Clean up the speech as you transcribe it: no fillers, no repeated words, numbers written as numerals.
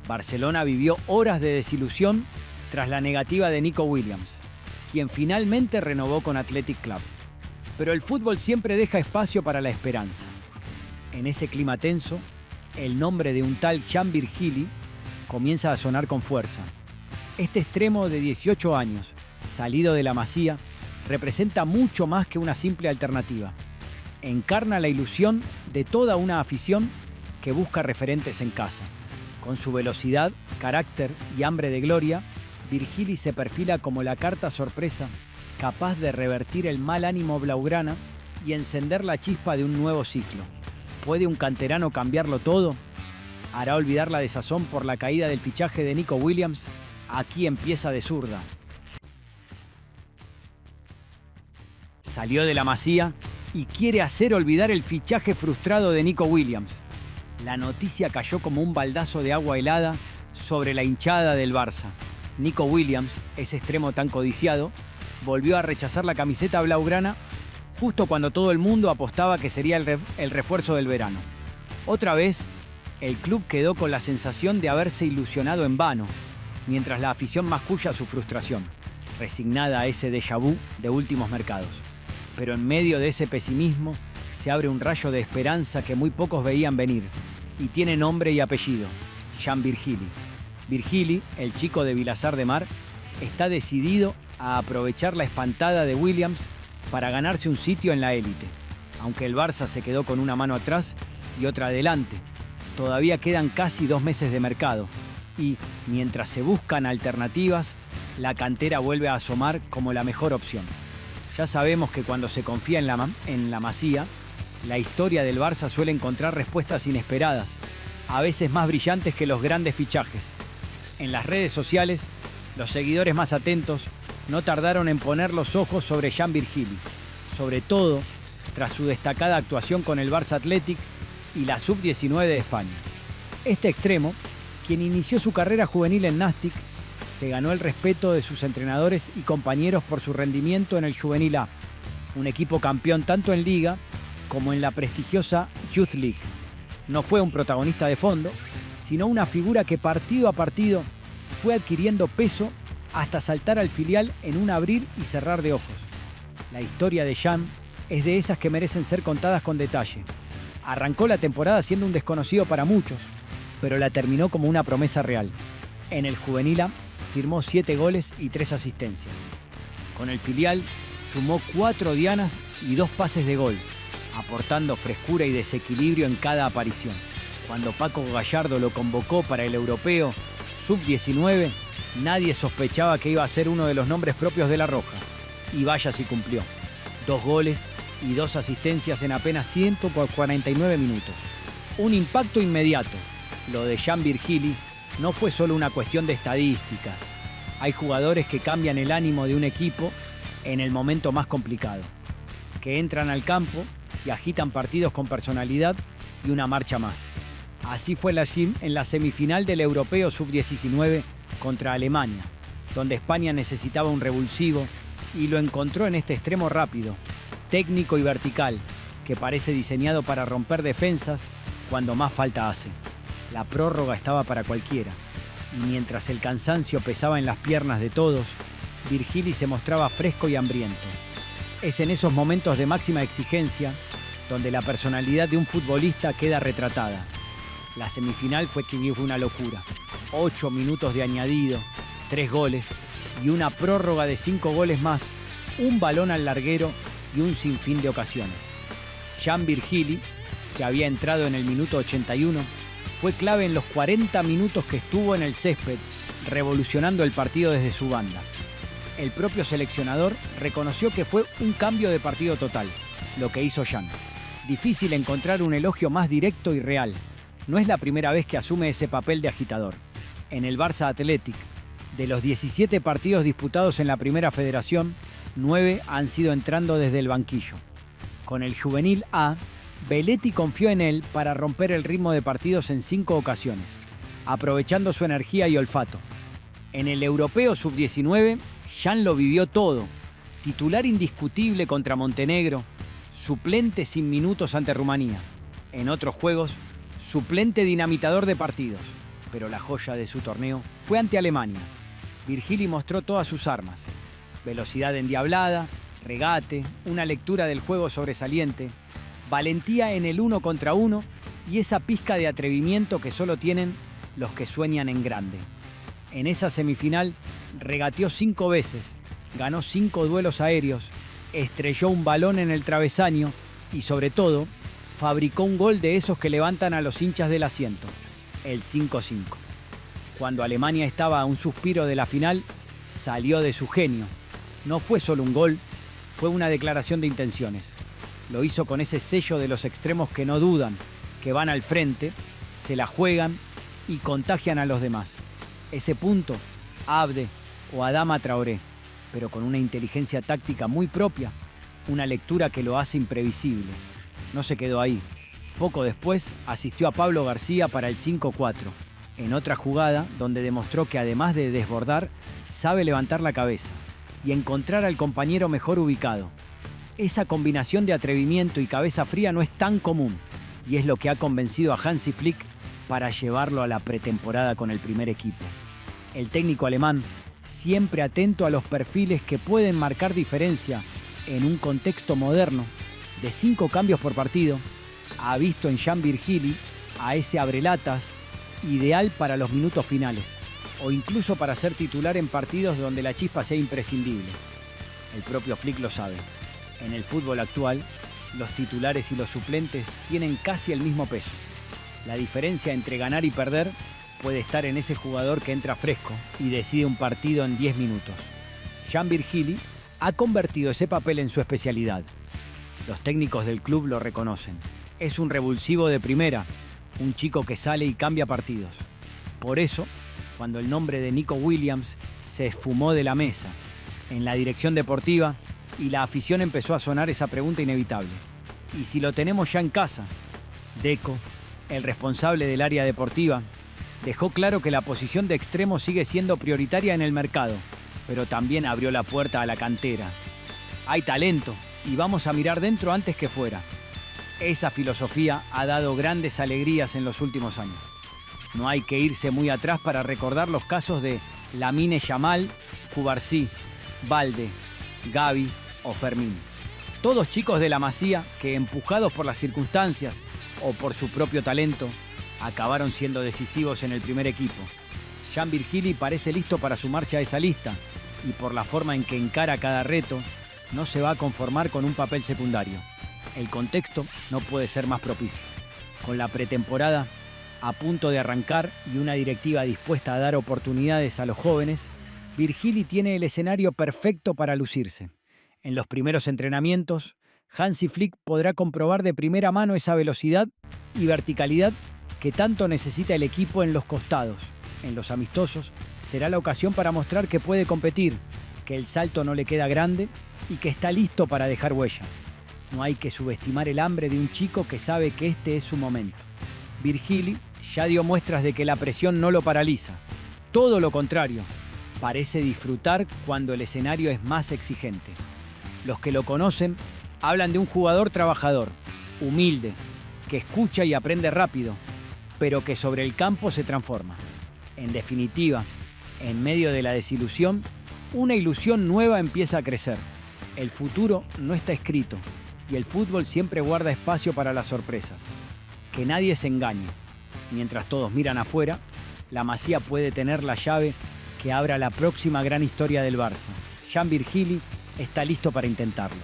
Barcelona vivió horas de desilusión tras la negativa de Nico Williams, quien finalmente renovó con Athletic Club. Pero el fútbol siempre deja espacio para la esperanza. En ese clima tenso, el nombre de un tal Jan Virgili comienza a sonar con fuerza. Este extremo de 18 años, salido de la Masía, representa mucho más que una simple alternativa. Encarna la ilusión de toda una afición que busca referentes en casa. Con su velocidad, carácter y hambre de gloria, Virgili se perfila como la carta sorpresa capaz de revertir el mal ánimo blaugrana y encender la chispa de un nuevo ciclo. ¿Puede un canterano cambiarlo todo? ¿Hará olvidar la desazón por la caída del fichaje de Nico Williams? Aquí empieza de zurda. Salió de la Masía y quiere hacer olvidar el fichaje frustrado de Nico Williams. La noticia cayó como un baldazo de agua helada sobre la hinchada del Barça. Nico Williams, ese extremo tan codiciado, volvió a rechazar la camiseta blaugrana justo cuando todo el mundo apostaba que sería el refuerzo del verano. Otra vez, el club quedó con la sensación de haberse ilusionado en vano, mientras la afición masculla su frustración, resignada a ese déjà vu de últimos mercados. Pero en medio de ese pesimismo se abre un rayo de esperanza que muy pocos veían venir, y tiene nombre y apellido: Jan Virgili. Virgili, el chico de Vilassar de Mar, está decidido a aprovechar la espantada de Williams para ganarse un sitio en la élite. Aunque el Barça se quedó con una mano atrás y otra adelante, todavía quedan casi 2 meses de mercado y, mientras se buscan alternativas, la cantera vuelve a asomar como la mejor opción. Ya sabemos que cuando se confía en la Masía, la historia del Barça suele encontrar respuestas inesperadas, a veces más brillantes que los grandes fichajes. En las redes sociales, los seguidores más atentos no tardaron en poner los ojos sobre Jan Virgili, sobre todo tras su destacada actuación con el Barça Athletic y la Sub-19 de España. Este extremo, quien inició su carrera juvenil en Nàstic, se ganó el respeto de sus entrenadores y compañeros por su rendimiento en el Juvenil A, un equipo campeón tanto en Liga como en la prestigiosa Youth League. No fue un protagonista de fondo, sino una figura que partido a partido fue adquiriendo peso hasta saltar al filial en un abrir y cerrar de ojos. La historia de Jan es de esas que merecen ser contadas con detalle. Arrancó la temporada siendo un desconocido para muchos, pero la terminó como una promesa real. En el Juvenil A firmó 7 goles y 3 asistencias. Con el filial sumó 4 dianas y 2 pases de gol, aportando frescura y desequilibrio en cada aparición. Cuando Paco Gallardo lo convocó para el Europeo Sub-19, nadie sospechaba que iba a ser uno de los nombres propios de La Roja. Y vaya si cumplió. 2 goles y 2 asistencias en apenas 149 minutos. Un impacto inmediato. Lo de Jan Virgili no fue solo una cuestión de estadísticas. Hay jugadores que cambian el ánimo de un equipo en el momento más complicado, que entran al campo y agitan partidos con personalidad y una marcha más. Así fue en la semifinal del Europeo Sub-19 contra Alemania, donde España necesitaba un revulsivo y lo encontró en este extremo rápido, técnico y vertical, que parece diseñado para romper defensas cuando más falta hace. La prórroga estaba para cualquiera, y mientras el cansancio pesaba en las piernas de todos, Virgili se mostraba fresco y hambriento. Es en esos momentos de máxima exigencia donde la personalidad de un futbolista queda retratada. La semifinal fue una locura. 8 minutos de añadido, 3 goles y una prórroga de 5 goles más, un balón al larguero y un sinfín de ocasiones. Jan Virgili, que había entrado en el minuto 81, fue clave en los 40 minutos que estuvo en el césped, revolucionando el partido desde su banda. El propio seleccionador reconoció que fue un cambio de partido total, lo que hizo Jan. Difícil encontrar un elogio más directo y real. No es la primera vez que asume ese papel de agitador. En el Barça Athletic, de los 17 partidos disputados en la Primera Federación, 9 han sido entrando desde el banquillo. Con el Juvenil A, Belletti confió en él para romper el ritmo de partidos en 5 ocasiones, aprovechando su energía y olfato. En el Europeo Sub-19, Jan lo vivió todo. Titular indiscutible contra Montenegro, suplente sin minutos ante Rumanía. En otros juegos, suplente dinamitador de partidos. pero la joya de su torneo fue ante Alemania. Virgili mostró todas sus armas: velocidad endiablada, regate, una lectura del juego sobresaliente, valentía en el 1 contra 1 y esa pizca de atrevimiento que solo tienen los que sueñan en grande. En esa semifinal regateó 5 veces, ganó 5 duelos aéreos, estrelló un balón en el travesaño y, sobre todo, fabricó un gol de esos que levantan a los hinchas del asiento, el 5-5. Cuando Alemania estaba a un suspiro de la final, salió de su genio. No fue solo un gol, fue una declaración de intenciones. Lo hizo con ese sello de los extremos que no dudan, que van al frente, se la juegan y contagian a los demás. Ese punto, Abde o Adama Traoré, pero con una inteligencia táctica muy propia, una lectura que lo hace imprevisible. No se quedó ahí. Poco después asistió a Pablo García para el 5-4, en otra jugada donde demostró que además de desbordar, sabe levantar la cabeza y encontrar al compañero mejor ubicado. Esa combinación de atrevimiento y cabeza fría no es tan común y es lo que ha convencido a Hansi Flick para llevarlo a la pretemporada con el primer equipo. El técnico alemán, siempre atento a los perfiles que pueden marcar diferencia en un contexto moderno de 5 cambios por partido, ha visto en Jan Virgili a ese abrelatas ideal para los minutos finales o incluso para ser titular en partidos donde la chispa sea imprescindible. El propio Flick lo sabe. En el fútbol actual, los titulares y los suplentes tienen casi el mismo peso. La diferencia entre ganar y perder puede estar en ese jugador que entra fresco y decide un partido en 10 minutos. Jan Virgili ha convertido ese papel en su especialidad. Los técnicos del club lo reconocen. Es un revulsivo de primera, un chico que sale y cambia partidos. Por eso, cuando el nombre de Nico Williams se esfumó de la mesa en la dirección deportiva y la afición empezó a sonar esa pregunta inevitable: ¿y si lo tenemos ya en casa? Deco, el responsable del área deportiva, dejó claro que la posición de extremo sigue siendo prioritaria en el mercado, pero también abrió la puerta a la cantera. Hay talento y vamos a mirar dentro antes que fuera. Esa filosofía ha dado grandes alegrías en los últimos años. No hay que irse muy atrás para recordar los casos de Lamine Yamal, Cubarsí, Balde, Gavi o Fermín. Todos chicos de la Masía que, empujados por las circunstancias o por su propio talento, acabaron siendo decisivos en el primer equipo. Jan Virgili parece listo para sumarse a esa lista y, por la forma en que encara cada reto, no se va a conformar con un papel secundario. El contexto no puede ser más propicio. Con la pretemporada a punto de arrancar y una directiva dispuesta a dar oportunidades a los jóvenes, Virgili tiene el escenario perfecto para lucirse. En los primeros entrenamientos, Hansi Flick podrá comprobar de primera mano esa velocidad y verticalidad que tanto necesita el equipo en los costados. En los amistosos será la ocasión para mostrar que puede competir, que el salto no le queda grande y que está listo para dejar huella. No hay que subestimar el hambre de un chico que sabe que este es su momento. Virgili ya dio muestras de que la presión no lo paraliza. Todo lo contrario, parece disfrutar cuando el escenario es más exigente. Los que lo conocen hablan de un jugador trabajador, humilde, que escucha y aprende rápido, pero que sobre el campo se transforma. En definitiva, en medio de la desilusión, una ilusión nueva empieza a crecer. El futuro no está escrito y el fútbol siempre guarda espacio para las sorpresas. Que nadie se engañe. Mientras todos miran afuera, la Masía puede tener la llave que abra la próxima gran historia del Barça. Jan Virgili está listo para intentarlo.